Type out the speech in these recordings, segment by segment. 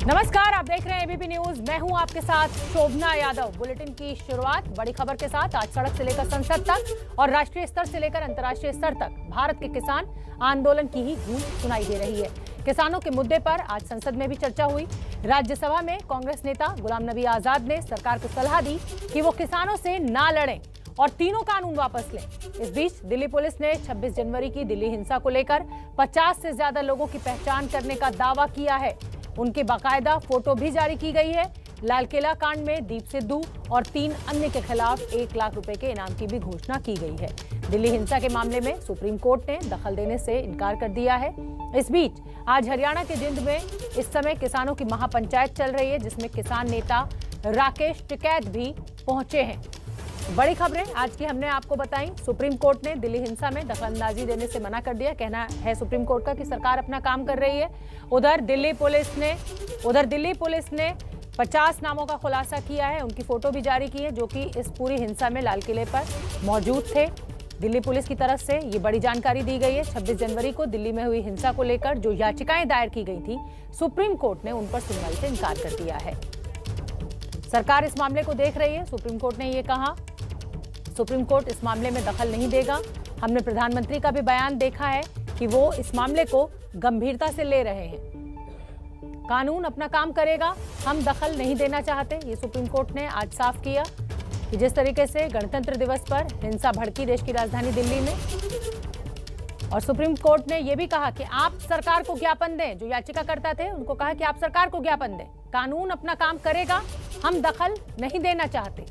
नमस्कार, आप देख रहे हैं एबीपी न्यूज। मैं हूं आपके साथ शोभना यादव। बुलेटिन की शुरुआत बड़ी खबर के साथ। आज सड़क से लेकर संसद तक और राष्ट्रीय स्तर से लेकर अंतर्राष्ट्रीय स्तर तक भारत के किसान आंदोलन की ही गूंज सुनाई दे रही है। किसानों के मुद्दे पर आज संसद में भी चर्चा हुई। राज्यसभा में कांग्रेस नेता गुलाम नबी आजाद ने सरकार को सलाह दी कि वो किसानों से ना लड़ें और तीनों कानून वापस लें। इस बीच दिल्ली पुलिस ने 26 जनवरी की दिल्ली हिंसा को लेकर 50 से ज्यादा लोगों की पहचान करने का दावा किया है। उनकी बाकायदा फोटो भी जारी की गई है। लाल किला कांड में दीप सिद्धू और 3 अन्य के खिलाफ 1 लाख रुपए के इनाम की भी घोषणा की गई है। दिल्ली हिंसा के मामले में सुप्रीम कोर्ट ने दखल देने से इनकार कर दिया है। इस बीच आज हरियाणा के जिंद में इस समय किसानों की महापंचायत चल रही है, जिसमें किसान नेता राकेश टिकैत भी पहुंचे हैं। बड़ी खबरें आज की हमने आपको बताई। सुप्रीम कोर्ट ने दिल्ली हिंसा में दखलंदाजी देने से मना कर दिया। कहना है सुप्रीम कोर्ट का कि सरकार अपना काम कर रही है। उधर दिल्ली पुलिस ने 50 नामों का खुलासा किया है। उनकी फोटो भी जारी की है जो कि इस पूरी हिंसा में लाल किले पर मौजूद थे। दिल्ली पुलिस की तरफ से ये बड़ी जानकारी दी गई है। 26 जनवरी को दिल्ली में हुई हिंसा को लेकर जो याचिकाएं दायर की गई थी, सुप्रीम कोर्ट ने उन पर सुनवाई से इनकार कर दिया है। सरकार इस मामले को देख रही है। सुप्रीम कोर्ट ने ये कहा, सुप्रीम कोर्ट इस मामले में दखल नहीं देगा। हमने प्रधानमंत्री का भी बयान देखा है कि वो इस मामले को गंभीरता से ले रहे हैं। कानून अपना काम करेगा, हम दखल नहीं देना चाहते। ये सुप्रीम कोर्ट ने आज साफ किया कि जिस तरीके से गणतंत्र दिवस पर हिंसा भड़की देश की राजधानी दिल्ली में, और सुप्रीम कोर्ट ने यह भी कहा कि आप सरकार को ज्ञापन दें। जो याचिकाकर्ता थे उनको कहा कि आप सरकार को ज्ञापन दें, कानून अपना काम करेगा, हम दखल नहीं देना चाहते।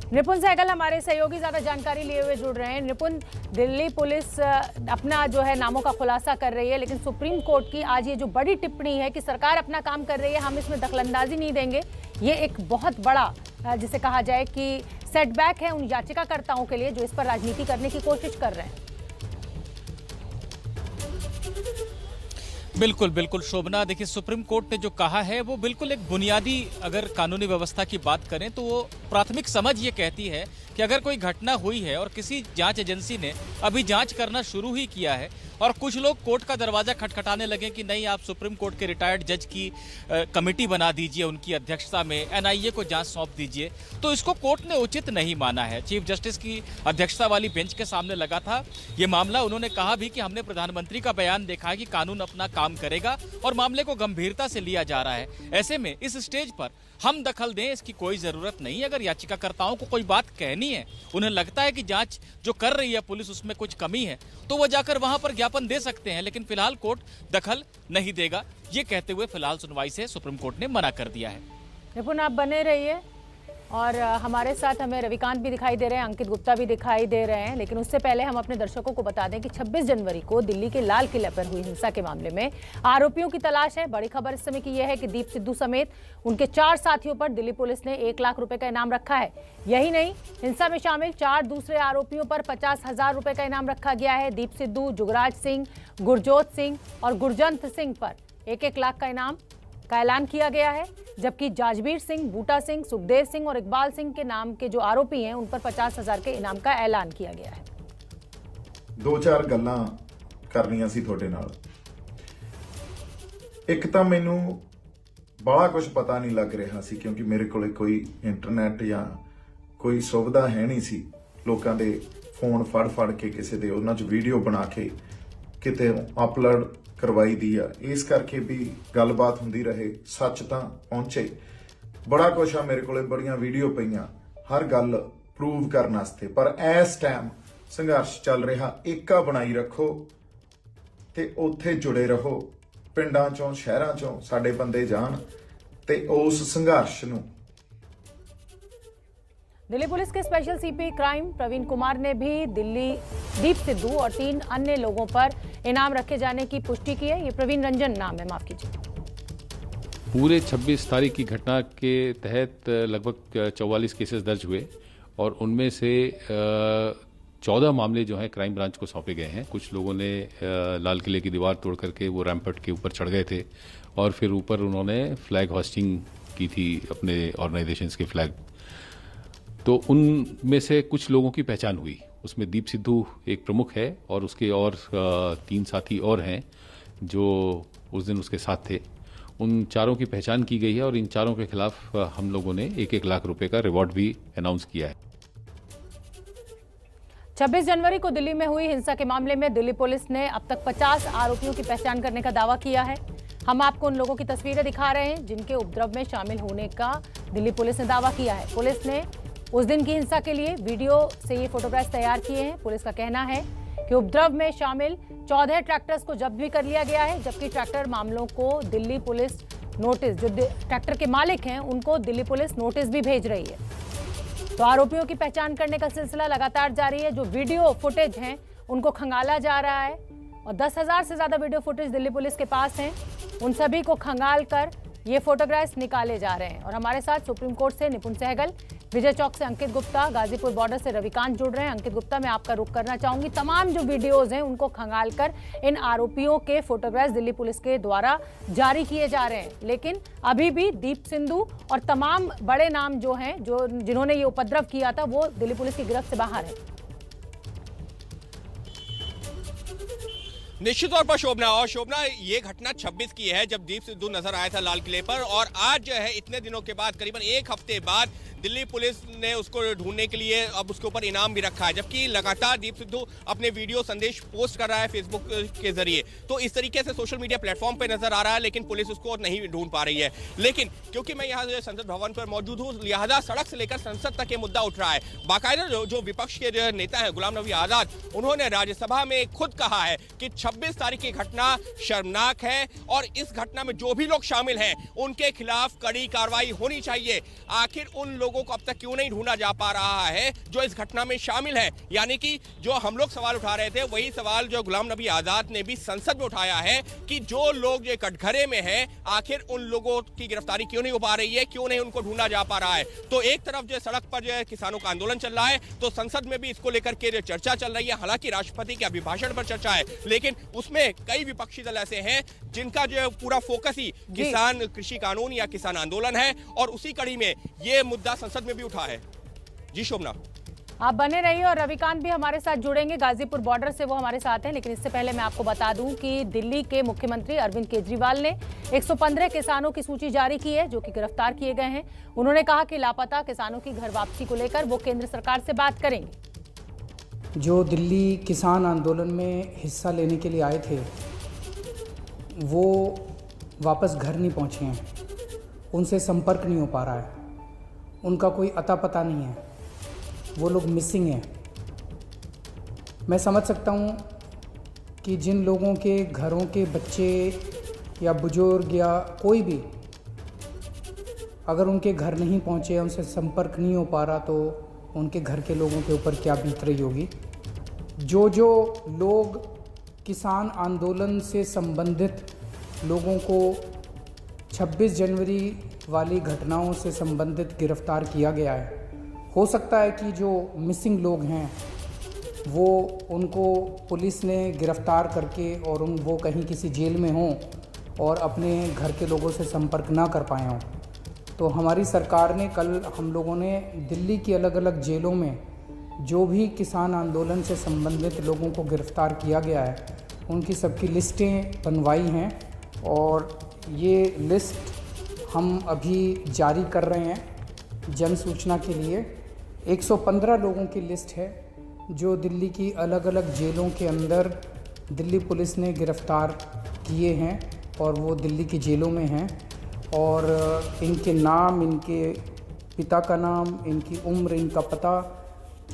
निपुण सहगल हमारे सहयोगी ज्यादा जानकारी लिए हुए जुड़ रहे हैं। निपुण, दिल्ली पुलिस अपना जो है नामों का खुलासा कर रही है, लेकिन सुप्रीम कोर्ट की आज ये जो बड़ी टिप्पणी है कि सरकार अपना काम कर रही है, हम इसमें दखलंदाजी नहीं देंगे, ये एक बहुत बड़ा जिसे कहा जाए कि सेटबैक है उन याचिकाकर्ताओं के लिए जो इस पर राजनीति करने की कोशिश कर रहे हैं। बिल्कुल बिल्कुल शोभना, देखिए सुप्रीम कोर्ट ने जो कहा है वो बिल्कुल एक बुनियादी, अगर कानूनी व्यवस्था की बात करें तो वो प्राथमिक समझ ये कहती है कि अगर कोई घटना हुई है और किसी जांच एजेंसी ने अभी जांच करना शुरू ही किया है और कुछ लोग कोर्ट का दरवाजा खटखटाने लगे कि नहीं, आप सुप्रीम कोर्ट के रिटायर्ड जज की कमेटी बना दीजिए, उनकी अध्यक्षता में एनआईए को जांच सौंप दीजिए, तो इसको कोर्ट ने उचित नहीं माना है। चीफ जस्टिस की अध्यक्षता वाली बेंच के सामने लगा था ये मामला। उन्होंने कहा भी कि हमने प्रधानमंत्री का बयान देखा है कि कानून अपना काम करेगा और मामले को गंभीरता से लिया जा रहा है। ऐसे में इस स्टेज पर हम दखल दें इसकी कोई जरूरत नहीं। अगर याचिकाकर्ताओं को कोई बात कहनी है, उन्हें लगता है कि जांच जो कर रही है पुलिस उसमें कुछ कमी है, तो वो जाकर वहां पर ज्ञापन दे सकते हैं, लेकिन फिलहाल कोर्ट दखल नहीं देगा, ये कहते हुए फिलहाल सुनवाई से सुप्रीम कोर्ट ने मना कर दिया है। निपुण, आप बने रहिए और हमारे साथ हमें रविकांत भी दिखाई दे रहे हैं, अंकित गुप्ता भी दिखाई दे रहे हैं। लेकिन उससे पहले हम अपने दर्शकों को बता दें कि 26 जनवरी को दिल्ली के लाल किले पर हुई हिंसा के मामले में आरोपियों की तलाश है। बड़ी खबर इस समय की यह है कि दीप सिद्धू समेत उनके 4 साथियों पर दिल्ली पुलिस ने 1 लाख रुपए का इनाम रखा है। यही नहीं, हिंसा में शामिल 4 दूसरे आरोपियों पर 50,000 रुपए का इनाम रखा गया है। दीप सिद्धू, जुगराज सिंह, गुरजोत सिंह और गुरजंत सिंह पर 1-1 लाख का इनाम का ऐलान किया गया है, जबकि जाजबीर सिंह, बूटा सिंह, सुखदेव सिंह और इकबाल सिंह के नाम के जो आरोपी हैं उन पर 50,000 के इनाम का ऐलान किया गया है। 2-4 ਗੱਲਾਂ ਕਰਨੀਆਂ ਸੀ ਤੁਹਾਡੇ ਨਾਲ। ਇੱਕ ਤਾਂ ਮੈਨੂੰ ਬੜਾ ਕੁਝ ਪਤਾ ਨਹੀਂ ਲੱਗ ਰਿਹਾ ਸੀ ਕਿਉਂਕਿ ਮੇਰੇ ਕੋਲੇ ਕੋਈ ਇੰਟਰਨੈਟ ਜਾਂ ਕੋਈ ਸੁਵਿਧਾ ਹੈ ਨਹੀਂ ਸੀ। ਲੋਕਾਂ ਦੇ ਫੋਨ ਫੜ ਕੇ ਕਿਸੇ ਦੇ ਉਹਨਾਂ 'ਚ ਵੀਡੀਓ ਬਣਾ ਕੇ ਕਿਤੇ ਅਪਲੋਡ ਕਰਵਾਈ ਦੀ ਆ, ਇਸ ਕਰਕੇ ਵੀ ਗੱਲਬਾਤ ਹੁੰਦੀ ਰਹੇ, ਸੱਚ ਤਾਂ ਪਹੁੰਚੇ। ਬੜਾ ਕੁਛ ਆ ਮੇਰੇ ਕੋਲੇ, ਬੜੀਆਂ ਵੀਡੀਓ ਪਈਆਂ ਹਰ ਗੱਲ ਪ੍ਰੂਵ ਕਰਨ ਵਾਸਤੇ, ਪਰ ਇਸ ਟਾਈਮ ਸੰਘਰਸ਼ ਚੱਲ ਰਿਹਾ। ਏਕਾ ਬਣਾਈ ਰੱਖੋ ਤੇ ਉੱਥੇ ਜੁੜੇ ਰਹੋ। ਪਿੰਡਾਂ ਚੋਂ ਸ਼ਹਿਰਾਂ ਚੋਂ ਸਾਡੇ ਬੰਦੇ ਜਾਣ ਤੇ ਉਸ ਸੰਘਰਸ਼ ਨੂੰ। दिल्ली पुलिस के special CP crime Praveen Kumar ने भी दीप सिद्धू और 3 अन्य लोगों पर इनाम रखे जाने की पुष्टि की है। ये प्रवीण रंजन नाम है, माफ कीजिए। पूरे 26 तारीख की घटना के तहत लगभग 44 केसेस दर्ज हुए और उनमें से 14 मामले जो हैं क्राइम ब्रांच को सौंपे गए हैं। कुछ लोगों ने लाल किले की दीवार तोड़ करके वो रैम्पट के ऊपर चढ़ गए थे और फिर ऊपर उन्होंने फ्लैग होस्टिंग की थी, अपने ऑर्गेनाइजेशंस के फ्लैग। तो उनमें से कुछ लोगों की पहचान हुई। उसमें दीप सिद्धू एक प्रमुख है और उसके और 3 साथी और हैं जो उस दिन उसके साथ थे, उन चारों की पहचान की गई है और इन चारों के खिलाफ हम लोगों ने 1-1 लाख रुपए का रिवॉर्ड भी अनाउंस किया है। 26 जनवरी को दिल्ली में हुई हिंसा के मामले में दिल्ली पुलिस ने अब तक 50 आरोपियों की पहचान करने का दावा किया है। हम आपको उन लोगों की तस्वीरें दिखा रहे हैं जिनके उपद्रव में शामिल होने का दिल्ली पुलिस ने दावा किया है। पुलिस ने उस दिन की हिंसा के लिए वीडियो से ये फोटोग्राफ्स तैयार किए हैं। पुलिस का कहना है कि उपद्रव में शामिल 14 ट्रैक्टर्स को जब्त भी कर लिया गया है, जबकि ट्रैक्टर मामलों को दिल्ली पुलिस नोटिस, जो ट्रैक्टर के मालिक हैं उनको दिल्ली पुलिस नोटिस भी भेज रही है। तो आरोपियों की पहचान करने का सिलसिला लगातार जारी है। जो वीडियो फुटेज हैं उनको खंगाला जा रहा है और 10,000 से ज्यादा वीडियो फुटेज दिल्ली पुलिस के पास हैं। उन सभी को खंगाल कर ये फोटोग्राफ्स निकाले जा रहे हैं। और हमारे साथ सुप्रीम कोर्ट से निपुण सहगल, विजय चौक से अंकित गुप्ता, गाजीपुर बॉर्डर से रविकांत जुड़ रहे हैं। अंकित गुप्ता, मैं आपका रुख करना चाहूंगी। तमाम जो वीडियोज हैं उनको खंगाल कर इन आरोपियों के फोटोग्राफ्स दिल्ली पुलिस के द्वारा जारी किए जा रहे हैं, लेकिन अभी भी दीप सिंधु और तमाम बड़े नाम जो हैं, जिन्होंने ये उपद्रव किया था, वो दिल्ली पुलिस की गिरफ्त से बाहर है। निश्चित तौर पर शोभना, ये घटना 26 की है जब दीप सिद्धू नजर आया था लाल किले पर, और आज जो है इतने दिनों के बाद, करीबन 1 हफ्ते बाद दिल्ली पुलिस ने उसको ढूंढने के लिए अब उसके ऊपर इनाम भी रखा है, जबकि लगातार दीप सिद्धू अपने वीडियो संदेश पोस्ट कर रहा है फेसबुक के जरिए। तो इस तरीके से सोशल मीडिया प्लेटफॉर्म पे नजर आ रहा है, लेकिन पुलिस उसको नहीं ढूंढ पा रही है। लेकिन क्योंकि मैं यहाँ संसद भवन पर मौजूद हूँ, लिहाजा सड़क से लेकर संसद तक ये मुद्दा उठ रहा है। बाकायदा जो विपक्ष के जो नेता है गुलाम नबी आजाद, उन्होंने राज्यसभा में खुद कहा है कि 26 तारीख की घटना शर्मनाक है और इस घटना में जो भी लोग शामिल हैं उनके खिलाफ कड़ी कार्रवाई होनी चाहिए। आखिर उन लोगों को अब तक क्यों नहीं ढूंढा जा पा रहा है जो इस घटना में शामिल है? यानी कि जो हम लोग सवाल उठा रहे थे वही सवाल जो गुलाम नबी आजाद ने भी संसद में उठाया है कि जो लोग जो कटघरे में हैं, आखिर उन लोगों की गिरफ्तारी क्यों नहीं हो पा रही है, क्यों नहीं उनको ढूंढा जा पा रहा है। तो एक तरफ जो सड़क पर जो किसानों का आंदोलन चल रहा है, तो संसद में भी इसको लेकर के जो चर्चा चल रही है। हालांकि राष्ट्रपति के अभिभाषण पर चर्चा है, लेकिन उसमें कई विपक्षी दल ऐसे हैं जिनका जो पूरा फोकस ही किसान कृषि कानून या किसान आंदोलन है, और उसी कड़ी में ये मुद्दा संसद में भी उठा है। जी शोभना, आप बने रहिए और रविकांत भी हमारे साथ जुड़ेंगे, गाजीपुर बॉर्डर से वो हमारे साथ हैं। लेकिन इससे पहले मैं आपको बता दूं कि दिल्ली के मुख्यमंत्री अरविंद केजरीवाल ने 115 किसानों की सूची जारी की है जो कि गिरफ्तार किए गए हैं। उन्होंने कहा कि लापता किसानों की घर वापसी को लेकर वो केंद्र सरकार से बात करेंगे। जो दिल्ली किसान आंदोलन में हिस्सा लेने के लिए आए थे वो वापस घर नहीं पहुंचे हैं, उनसे संपर्क नहीं हो पा रहा है, उनका कोई अता पता नहीं है, वो लोग मिसिंग हैं। मैं समझ सकता हूँ कि जिन लोगों के घरों के बच्चे या बुजुर्ग या कोई भी अगर उनके घर नहीं पहुँचे, उनसे संपर्क नहीं हो पा रहा, तो उनके घर के लोगों के ऊपर क्या बीत रही होगी। जो लोग किसान आंदोलन से संबंधित लोगों को 26 जनवरी वाली घटनाओं से संबंधित गिरफ्तार किया गया है, हो सकता है कि जो मिसिंग लोग हैं वो उनको पुलिस ने गिरफ्तार करके और वो कहीं किसी जेल में हों और अपने घर के लोगों से संपर्क ना कर पाए हों। तो हमारी सरकार ने कल हम लोगों ने दिल्ली की अलग अलग जेलों में जो भी किसान आंदोलन से संबंधित लोगों को गिरफ्तार किया गया है उनकी सबकी लिस्टें बनवाई हैं, और ये लिस्ट हम अभी जारी कर रहे हैं जन सूचना के लिए। 115 लोगों की लिस्ट है जो दिल्ली की अलग अलग जेलों के अंदर दिल्ली पुलिस ने गिरफ्तार किए हैं और वो दिल्ली की जेलों में हैं, और इनके नाम, इनके पिता का नाम, इनकी उम्र, इनका पता,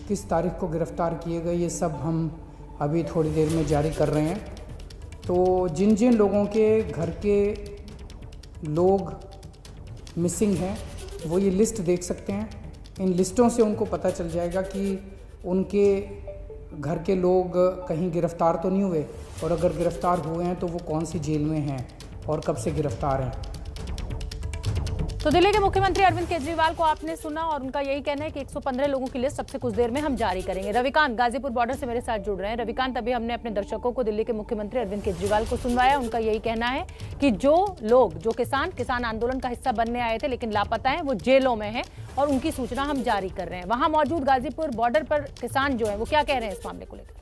किस तारीख को गिरफ्तार किए गए, ये सब हम अभी थोड़ी देर में जारी कर रहे हैं। तो जिन जिन लोगों के घर के लोग मिसिंग हैं वो ये लिस्ट देख सकते हैं। इन लिस्टों से उनको पता चल जाएगा कि उनके घर के लोग कहीं गिरफ्तार तो नहीं हुए, और अगर गिरफ्तार हुए हैं तो वो कौन सी जेल में हैं और कब से गिरफ्तार हैं। तो दिल्ली के मुख्यमंत्री अरविंद केजरीवाल को आपने सुना और उनका यही कहना है कि 115 लोगों की लिस्ट सबसे कुछ देर में हम जारी करेंगे। रविकांत गाजीपुर बॉर्डर से मेरे साथ जुड़ रहे हैं। रविकांत, अभी हमने अपने दर्शकों को दिल्ली के मुख्यमंत्री अरविंद केजरीवाल को सुनवाया। उनका यही कहना है कि जो लोग, जो किसान आंदोलन का हिस्सा बनने आए थे लेकिन लापता हैं, वो जेलों में हैं और उनकी सूचना हम जारी कर रहे हैं। वहां मौजूद गाजीपुर बॉर्डर पर किसान जो है वो क्या कह रहे हैं इस मामले को लेकर?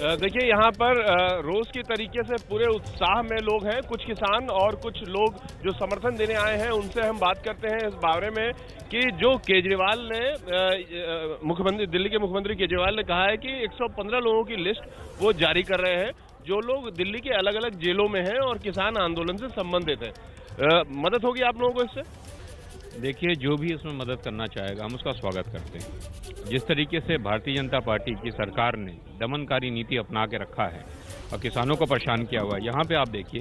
देखिए यहाँ पर रोज के तरीके से पूरे उत्साह में लोग हैं। कुछ किसान और कुछ लोग जो समर्थन देने आए हैं उनसे हम बात करते हैं इस बारे में कि जो केजरीवाल ने मुख्यमंत्री दिल्ली के मुख्यमंत्री केजरीवाल ने कहा है कि 115 लोगों की लिस्ट वो जारी कर रहे हैं जो लोग दिल्ली के अलग अलग जेलों में हैं और किसान आंदोलन से संबंधित हैं। मदद होगी आप लोगों को इससे? देखिए, जो भी इसमें मदद करना चाहेगा हम उसका स्वागत करते हैं। जिस तरीके से भारतीय जनता पार्टी की सरकार ने दमनकारी नीति अपना के रखा है और किसानों को परेशान किया हुआ है, यहाँ पे आप देखिए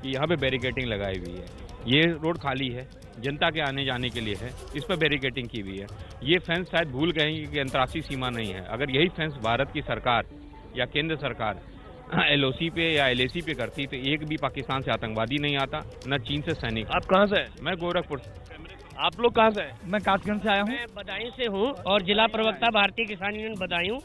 कि यहाँ पे बैरिकेडिंग लगाई हुई है। ये रोड खाली है, जनता के आने जाने के लिए है, इस पर बैरिकेडिंग की हुई है। ये फेंस शायद भूल गए हैं कि अंतर्राष्ट्रीय सीमा नहीं है। अगर यही फेंस भारत की सरकार या केंद्र सरकार LOC पे या LAC पे करती तो एक भी पाकिस्तान से आतंकवादी नहीं आता, न चीन से सैनिक। आप कहाँ से हैं? मैं गोरखपुर से। आप लोग कहाँ से हैं? मैं कासगंज से आया हूँ। मैं बदायूं से हूँ और जिला प्रवक्ता भारतीय किसान यूनियन बदायूं।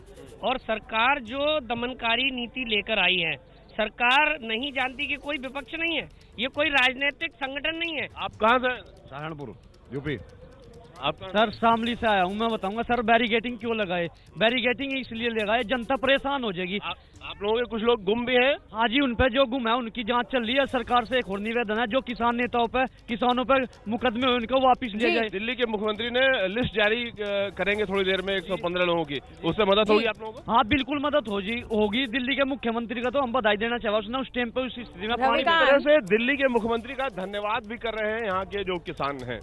और सरकार जो दमनकारी नीति लेकर आई है, सरकार नहीं जानती कि कोई विपक्ष नहीं है, ये कोई राजनीतिक संगठन नहीं है। आप कहाँ से? सहारनपुर यूपी। आप सर शामली से आया हूँ। मैं बताऊंगा सर बैरिकेडिंग क्यों लगाए। बैरिकेडिंग इसलिए लगाए, जनता परेशान हो जाएगी। आप लोगों के कुछ लोग गुम भी हैं? हाँ जी, उन पे जो गुम है उनकी जांच चल रही है। सरकार से एक और निवेदन है, जो किसान नेताओं पे किसानों पे मुकदमे हुए उनको वापस ले जाए। दिल्ली के मुख्यमंत्री ने लिस्ट जारी करेंगे थोड़ी देर में 115 लोगों की, उससे मदद होगी आप लोगों को? हाँ बिल्कुल मदद होगी। दिल्ली के मुख्यमंत्री का तो हम बधाई देना चाहिए, उसने उस टाइम पे उस स्थिति में पानी की तरह से दिल्ली के मुख्यमंत्री का धन्यवाद भी कर रहे हैं यहाँ के जो किसान हैं।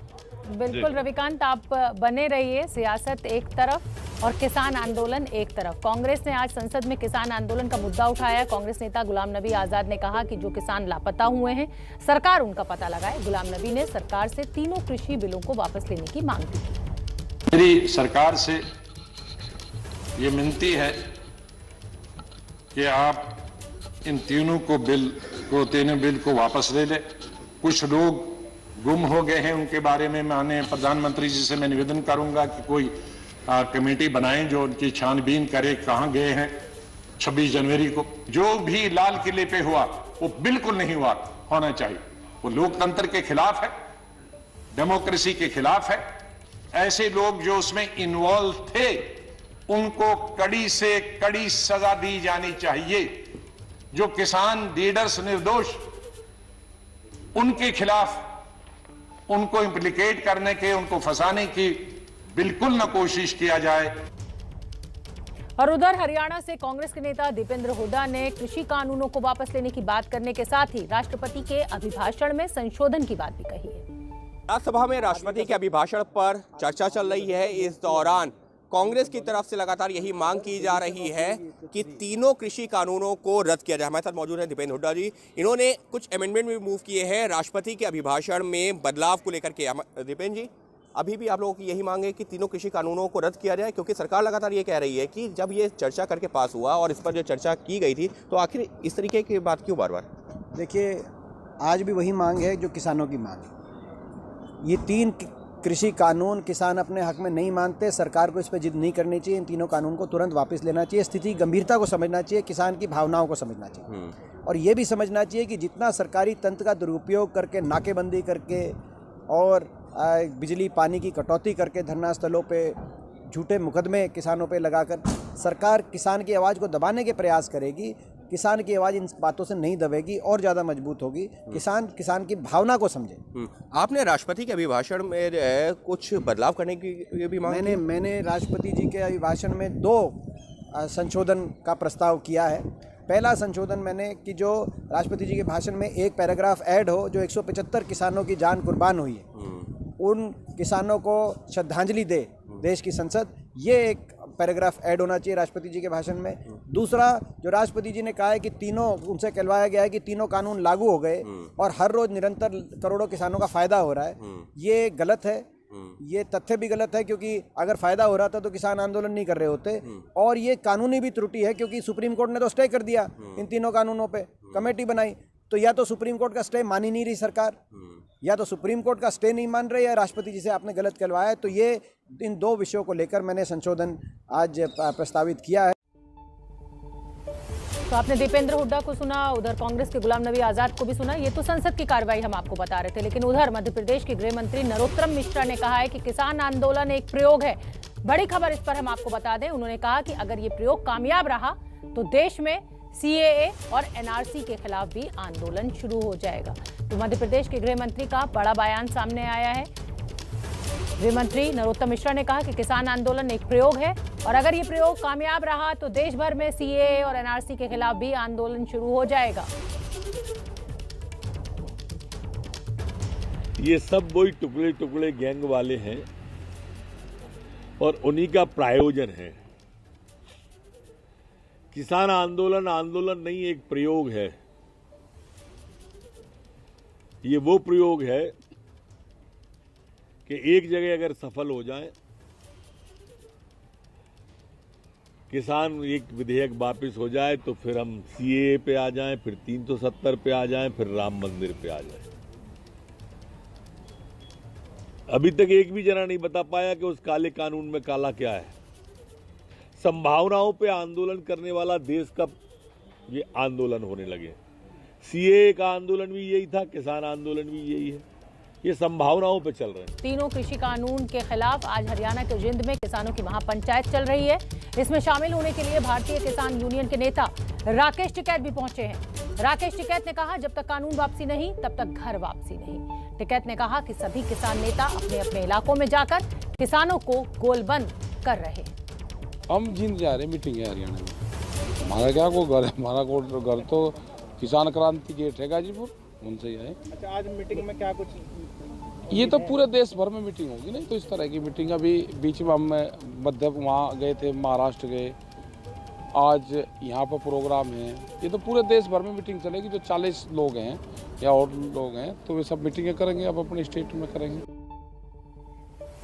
बिल्कुल रविकांत, आप बने रहिए। सियासत एक तरफ और किसान आंदोलन एक तरफ। कांग्रेस ने आज संसद में किसान आंदोलन का मुद्दा उठाया। कांग्रेस नेता गुलाम नबी आजाद ने कहा कि जो किसान लापता हुए हैं सरकार उनका पता लगाए। गुलाम नबी ने सरकार से तीनों कृषि बिलों को वापस लेने की मांग की। मेरी सरकार से ये विनती है कि आप इन तीनों बिल को वापस ले लें। कुछ लोग गुम हो गए हैं, उनके बारे में माननीय प्रधानमंत्री जी से मैं निवेदन करूंगा कि कोई कमेटी बनाएं जो उनकी छानबीन करे कहां गए हैं। 26 जनवरी को जो भी लाल किले पे हुआ वो बिल्कुल नहीं होना चाहिए। वो लोकतंत्र के खिलाफ है, डेमोक्रेसी के खिलाफ है। ऐसे लोग जो उसमें इन्वॉल्व थे उनको कड़ी से कड़ी सजा दी जानी चाहिए। जो किसान लीडर्स निर्दोष, उनके खिलाफ उनको इम्प्लीकेट करने के, उनको फंसाने की बिल्कुल न कोशिश किया जाए। और उधर हरियाणा से कांग्रेस के नेता दीपेंद्र हुड्डा ने कृषि कानूनों को वापस लेने की बात करने के साथ ही राष्ट्रपति के अभिभाषण में संशोधन की बात भी कही है। राज्यसभा में राष्ट्रपति के अभिभाषण पर चर्चा चल रही है। इस दौरान कांग्रेस की तरफ से लगातार यही मांग की जा रही है कि तीनों कृषि कानूनों को रद्द किया जाए। हमारे साथ मौजूद है दीपेंद्र हुड्डा जी। इन्होंने कुछ अमेंडमेंट भी मूव किए हैं राष्ट्रपति के अभिभाषण में बदलाव को लेकर के। दीपेंद्र जी, अभी भी आप लोगों की यही मांग है कि तीनों कृषि कानूनों को रद्द किया जाए, क्योंकि सरकार लगातार ये कह रही है कि जब ये चर्चा करके पास हुआ और इस पर जो चर्चा की गई थी तो आखिर इस तरीके की बात क्यों बार बार? देखिए, आज भी वही मांग है जो किसानों की मांग है। ये तीन कृषि कानून किसान अपने हक में नहीं मानते, सरकार को इस पर जिद नहीं करनी चाहिए। इन तीनों कानून को तुरंत वापस लेना चाहिए। स्थिति गंभीरता को समझना चाहिए, किसान की भावनाओं को समझना चाहिए और ये भी समझना चाहिए कि जितना सरकारी तंत्र का दुरुपयोग करके, नाकेबंदी करके और बिजली पानी की कटौती करके धरना स्थलों पे झूठे मुकदमे किसानों पे लगाकर सरकार किसान की आवाज़ को दबाने के प्रयास करेगी, किसान की आवाज़ इन बातों से नहीं दबेगी और ज़्यादा मजबूत होगी। किसान की भावना को समझे। आपने राष्ट्रपति के अभिभाषण में कुछ बदलाव करने की भी मांग? मैंने राष्ट्रपति जी के अभिभाषण में 2 संशोधन का प्रस्ताव किया है। पहला संशोधन मैंने कि जो राष्ट्रपति जी के भाषण में एक पैराग्राफ ऐड हो जो 175 किसानों की जान कुर्बान हुई है, उन किसानों को श्रद्धांजलि दे देश की संसद, ये एक पैराग्राफ ऐड होना चाहिए राष्ट्रपति जी के भाषण में। दूसरा, जो राष्ट्रपति जी ने कहा है कि उनसे कहलवाया गया है कि तीनों कानून लागू हो गए और हर रोज निरंतर करोड़ों किसानों का फायदा हो रहा है, ये गलत है। ये तथ्य भी गलत है क्योंकि अगर फायदा हो रहा था तो किसान आंदोलन नहीं कर रहे होते। और ये कानूनी भी त्रुटि है क्योंकि सुप्रीम कोर्ट ने तो स्टे कर दिया इन तीनों कानूनों पे, कमेटी बनाई, तो या तो सुप्रीम कोर्ट का स्टे मान ही नहीं रही सरकार, या तो सुप्रीम कोर्ट का स्टे नहीं मान रहे, या राष्ट्रपति जी से आपने गलत कहलवाया है। तो ये इन 2 विषयों को लेकर मैंने संशोधन आज प्रस्तावित किया है। तो आपने दीपेंद्र हुड्डा को सुना, उधर कांग्रेस के गुलाम नबी आजाद को भी सुना। ये तो संसद की कार्रवाई हम आपको बता रहे थे, लेकिन उधर मध्य प्रदेश के गृह मंत्री नरोत्तम मिश्रा ने कहा है कि किसान आंदोलन एक प्रयोग है। बड़ी खबर इस पर हम आपको बता दें, उन्होंने कहा कि अगर ये प्रयोग कामयाब रहा तो देश में CAA और NRC के खिलाफ भी आंदोलन शुरू हो जाएगा। तो मध्य प्रदेश के गृह मंत्री का बड़ा बयान सामने आया है। गृह मंत्री नरोत्तम मिश्रा ने कहा कि किसान आंदोलन एक प्रयोग है और अगर ये प्रयोग कामयाब रहा तो देश भर में CAA और NRC के खिलाफ भी आंदोलन शुरू हो जाएगा। ये सब वही टुकड़े टुकड़े गैंग वाले हैं और उन्हीं का प्रायोजन है। किसान आंदोलन आंदोलन नहीं, एक प्रयोग है। ये वो प्रयोग है कि एक जगह अगर सफल हो जाए, किसान एक विधेयक वापस हो जाए तो फिर हम CAA पे आ जाएं, फिर 370 पे आ जाएं, फिर राम मंदिर पे आ जाएं। अभी तक एक भी जना नहीं बता पाया कि उस काले कानून में काला क्या है। संभावनाओं पे आंदोलन करने वाला देश का ये आंदोलन होने लगे। CAA का आंदोलन भी यही था, किसान आंदोलन भी यही है। ये संभावनाओं पे चल रहे हैं। तीनों कृषि कानून के खिलाफ आज हरियाणा के जिंद में किसानों की महापंचायत चल रही है। इसमें शामिल होने के लिए भारतीय किसान यूनियन के नेता राकेश टिकैत भी पहुंचे हैं। राकेश टिकैत ने कहा, जब तक कानून वापसी नहीं तब तक घर वापसी नहीं। टिकैत ने कहा कि सभी किसान नेता अपने अपने इलाकों में जाकर किसानों को गोलबंद कर रहे हैं। हम जिंद जा रहे, मीटिंग है हरियाणा में। हमारा क्या को घर है, हमारा को घर तो किसान क्रांति गेट है गाजीपुर, उनसे ही आए। अच्छा, आज मीटिंग में क्या कुछ? ये तो पूरे देश भर में मीटिंग होगी नहीं, तो इस तरह की मीटिंग अभी बीच में हम मध्य वहाँ गए थे, महाराष्ट्र गए, आज यहाँ पर प्रोग्राम है। ये तो पूरे देश भर में मीटिंग चलेगी। जो 40 लोग हैं या और लोग हैं तो वे सब मीटिंगें करेंगे, अब अपने स्टेट में करेंगे।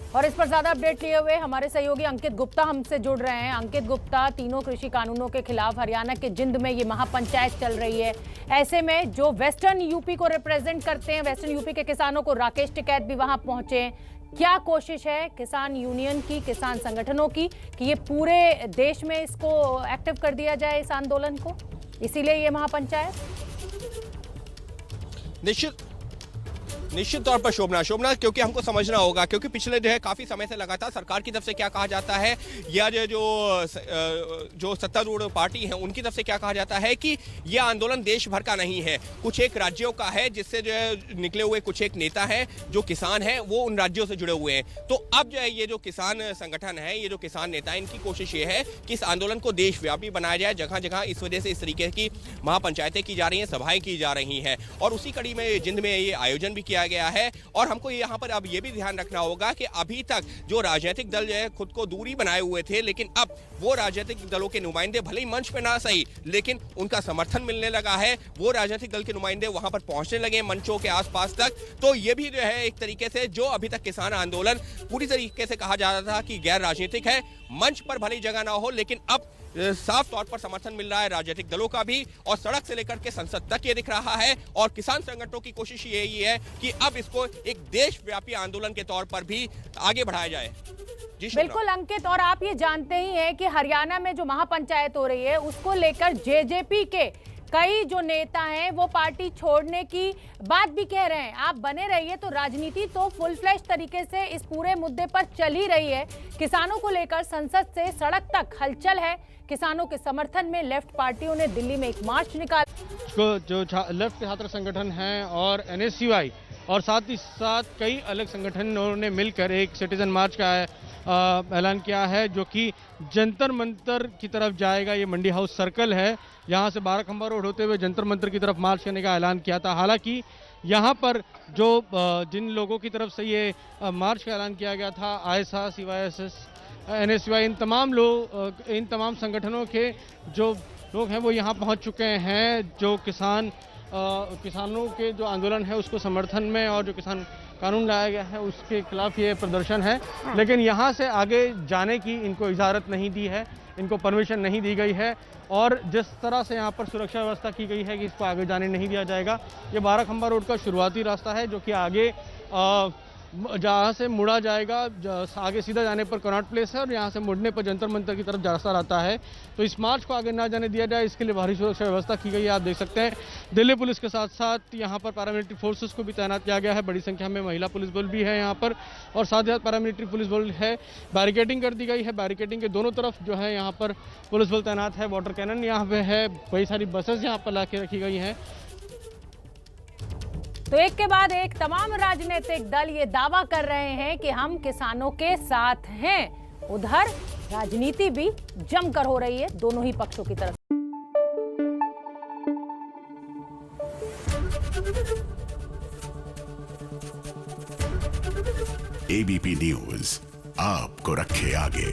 और इस पर ज्यादा अपडेट लिए हुए हमारे सहयोगी अंकित गुप्ता हमसे जुड़ रहे हैं। अंकित गुप्ता, तीनों कृषि कानूनों के खिलाफ हरियाणा के जिंद में ये महापंचायत चल रही है। ऐसे में जो वेस्टर्न यूपी को रिप्रेजेंट करते हैं, वेस्टर्न यूपी के किसानों को राकेश टिकैत भी वहां पहुंचे हैं। क्या कोशिश है किसान यूनियन की, किसान संगठनों की, कि ये पूरे देश में इसको एक्टिव कर दिया जाए, इस आंदोलन को, इसीलिए ये महापंचायत? निश्चित तौर पर शोभना, क्योंकि हमको समझना होगा, क्योंकि पिछले जो है काफी समय से लगातार सरकार की तरफ से क्या कहा जाता है या जो सत्तारूढ़ पार्टी है उनकी तरफ से क्या कहा जाता है कि यह आंदोलन देश भर का नहीं है, कुछ एक राज्यों का है, जिससे जो है निकले हुए कुछ एक नेता हैं जो किसान हैं, वो उन राज्यों से जुड़े हुए हैं। तो अब जो है ये जो किसान संगठन है, ये जो किसान नेता है, इनकी कोशिश ये है कि इस आंदोलन को देशव्यापी बनाया जाए। जगह जगह इस वजह से इस तरीके की महापंचायतें की जा रही हैं, सभाएं की जा रही हैं, और उसी कड़ी में जिंद में ये आयोजन भी किया गया है। और हमको यहाँ पर अब ये भी ध्यान रखना होगा कि अभी तक जो राजनीतिक दल जो है खुद को दूरी बनाए हुए थे, लेकिन अब वो राजनीतिक दलों के नुमाइंदे भले ही मंच पे ना सही, लेकिन उनका समर्थन मिलने लगा है। वो राजनीतिक दल के नुमाइंदे वहां पर पहुंचने लगे मंचों के आसपास तक। तो ये भी जो है एक तरीके से जो अभी तक किसान आंदोलन पूरी तरीके से कहा जा रहा था कि गैर राजनीतिक है, मंच पर भले ही जगह ना हो, लेकिन अब साफ तौर पर समर्थन मिल रहा है राजनीतिक दलों का भी, और सड़क से लेकर के संसद तक ये दिख रहा है। और किसान संगठनों की कोशिश यही है कि अब इसको एक देशव्यापी आंदोलन के तौर पर भी आगे बढ़ाया जाए। बिल्कुल अंकित, और आप ये जानते ही हैं कि हरियाणा में जो महापंचायत हो रही है उसको लेकर जेजेपी के कई जो नेता हैं वो पार्टी छोड़ने की बात भी कह रहे हैं। आप बने रहिए, तो राजनीति तो फुल फ्लैश तरीके से इस पूरे मुद्दे पर चल ही रही है। किसानों को लेकर संसद से सड़क तक हलचल है। किसानों के समर्थन में लेफ्ट पार्टियों ने दिल्ली में एक मार्च निकाला। जो लेफ्ट छात्र संगठन हैं और NSUI और साथ ही साथ कई अलग संगठनों ने मिलकर एक सिटीजन मार्च का ऐलान किया है, जो कि जंतर मंतर की तरफ जाएगा। ये मंडी हाउस सर्कल है, यहाँ से 12 खंबा रोड होते हुए जंतर मंतर की तरफ मार्च करने का ऐलान किया था। हालांकि यहाँ पर जो जिन लोगों की तरफ से ये मार्च का ऐलान किया गया था, आईएसआर, CYSS, NSUI, इन तमाम संगठनों के जो लोग हैं वो यहाँ पहुँच चुके हैं। जो किसानों के जो आंदोलन है उसको समर्थन में, और जो किसान कानून लाया गया है उसके खिलाफ ये प्रदर्शन है। लेकिन यहाँ से आगे जाने की इनको इजाज़त नहीं दी है, इनको परमिशन नहीं दी गई है, और जिस तरह से यहाँ पर सुरक्षा व्यवस्था की गई है कि इसको आगे जाने नहीं दिया जाएगा। ये 12 खंबा रोड का शुरुआती रास्ता है, जो कि आगे जहाँ से मुड़ा जाएगा, आगे सीधा जाने पर कनॉट प्लेस है और यहाँ से मुड़ने पर जंतर मंतर की तरफ रास्ता रहता है। तो इस मार्च को आगे ना जाने दिया जाए, इसके लिए भारी सुरक्षा व्यवस्था की गई है। आप देख सकते हैं दिल्ली पुलिस के साथ साथ यहाँ पर पैरामिलिट्री फोर्सेस को भी तैनात किया गया है। बड़ी संख्या में महिला पुलिस बल भी है यहाँ पर और साथ ही साथ पैरामिलिट्री पुलिस बल है। बैरिकेडिंग कर दी गई है, बैरिकेडिंग के दोनों तरफ जो है यहाँ पर पुलिस बल तैनात है। वाटर कैनन यहाँ पे है, कई सारी बसेस यहाँ पर ला के रखी गई हैं। तो एक के बाद एक तमाम राजनीतिक दल ये दावा कर रहे हैं कि हम किसानों के साथ हैं। उधर राजनीति भी जमकर हो रही है दोनों ही पक्षों की तरफ। एबीपी न्यूज आपको रखे आगे।